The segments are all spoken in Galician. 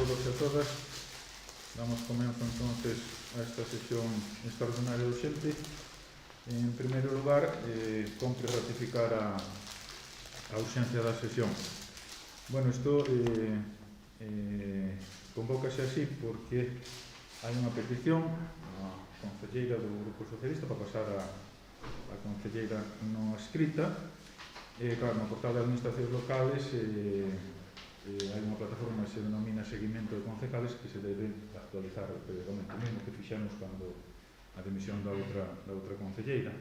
todos e a todas. Damos comienzo entonces a esta sesión extraordinaria do xente. En primeiro lugar, compre ratificar a ausencia da sesión. Bueno, isto convócase así porque hai unha petición a concelleira do Grupo Socialista para pasar a concelleira non escrita. Claro, no portal de administracións locales hai unha plataforma que se denomina Seguimento de Concejales que se debe actualizar periódicamente, o mesmo que fixemos cando a dimisión da outra concelleira.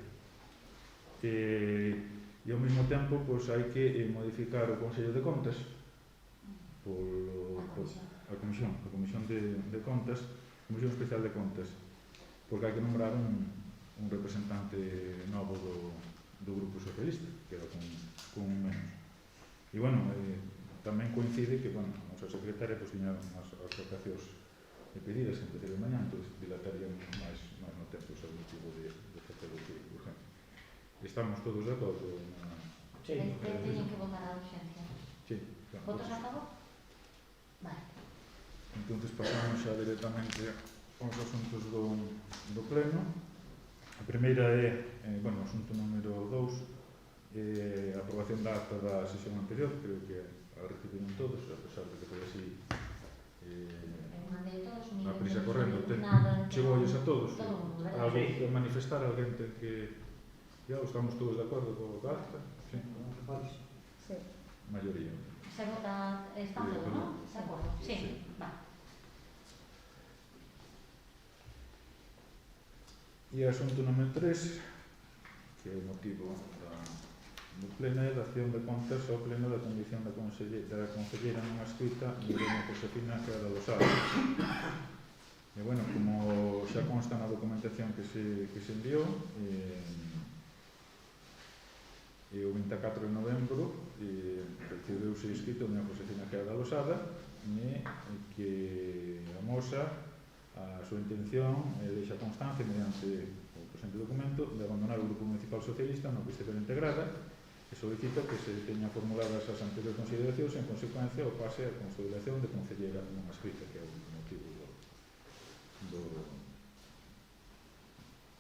E ao mesmo tempo hai que modificar o Consello de Contas a Comisión de Contas, Comisión Especial de Contas, porque hai que nombrar un representante novo do Grupo Socialista, que era con un menos. E, bueno, tamén coincide que, bueno, a nosa secretaria tiña as vacacións pedidas en terceira mañá, entón dilataríamos máis no tempo o motivo de facer o que urgente. Estamos todos de acordo? Sí. Teñen que votar a urgencia. Sí. Votos a favor? Vale. Entón pasamos xa directamente aos asuntos do pleno. A primeira é, bueno, o asunto número 2, a aprobación da acta da sesión anterior. Creo que a recibiron todos, a pesar de que foi así a prisa correndo. Chegoulles a todos. Algo que manifestar, alguén ten que... Estamos todos de acordo co acta? Sí. Sí. Maioría. Se vota, está todo, non? De acordo? Sí. Va. E o asunto número 3, que é o motivo do pleno, é da acción de contas ao pleno da condición da concelleira non escrita de Irene Josefina Queda Losada. E, bueno, como xa consta na documentación que se enviou, e o 24 de novembro recibiuse escrito de Josefina Queda Losada que amosa a súa intención e deixa constancia mediante o presente documento de abandonar o Grupo Municipal Socialista no que estivera integrada e solicita que se teñan formuladas as anteriores consideracións e en consecuencia o pase a consolidación de concelleira non escrita, que é o motivo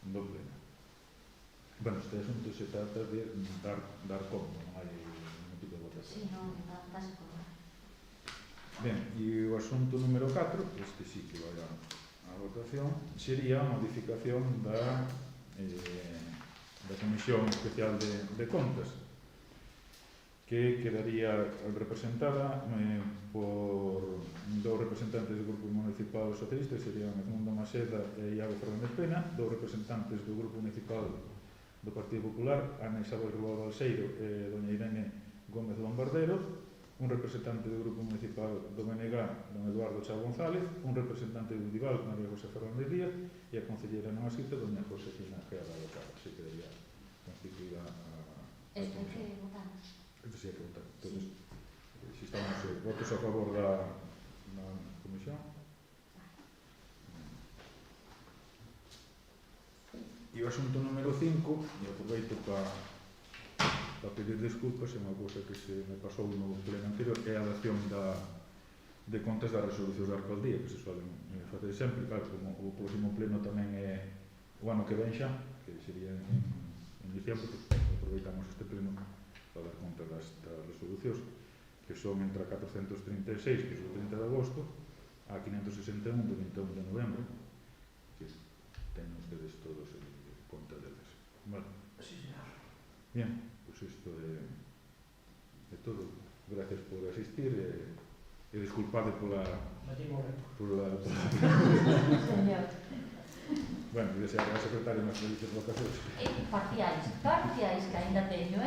do pleno. Bueno, este asunto se trata de dar conta, non hai ningún tipo de votación. Sí, non, dáse conta. Ben, e o asunto número 4, este sí que vai a votación, sería a modificación da Comisión Especial de Contas, que quedaría representada por dos representantes do Grupo Municipal Socialista, serían Edmundo Maseda e Iago Fernández Pena, dos representantes do Grupo Municipal do Partido Popular, Ana Isabel Rubal Balseiro e doña Irene Gómez Lombardero, un representante do Grupo Municipal do BNG, don Eduardo Chá González, un representante do Dival, María José Fernández Díaz, e a concelleira non escrita, doña Josefina Queda Losada. Se quedaría constituída a Isto hai que votar. Isto sí hai que votar. Entón, se estamos votos a favor da comisión. E o asunto número 5, e aproveito para pedir desculpas, é unha cousa que se me pasou no pleno anterior, é a dación de contas das resolucións da alcaldía, que se suelen facer sempre. Claro, como o próximo pleno tamén é o ano que ven xa, que sería en diciembre, que aproveitamos este pleno para dar conta das resolucións, que son entre a 436, que é o 30 de agosto, a 561 do 21 de novembro, que teñen ustedes todos en conta deles. Vale. Sí, señor. Bien, pues isto é todo. Gracias por asistir e disculpade pola... Señor. Bueno, desear a secretaria unhas felices vacacións. Parciais, que ainda teño,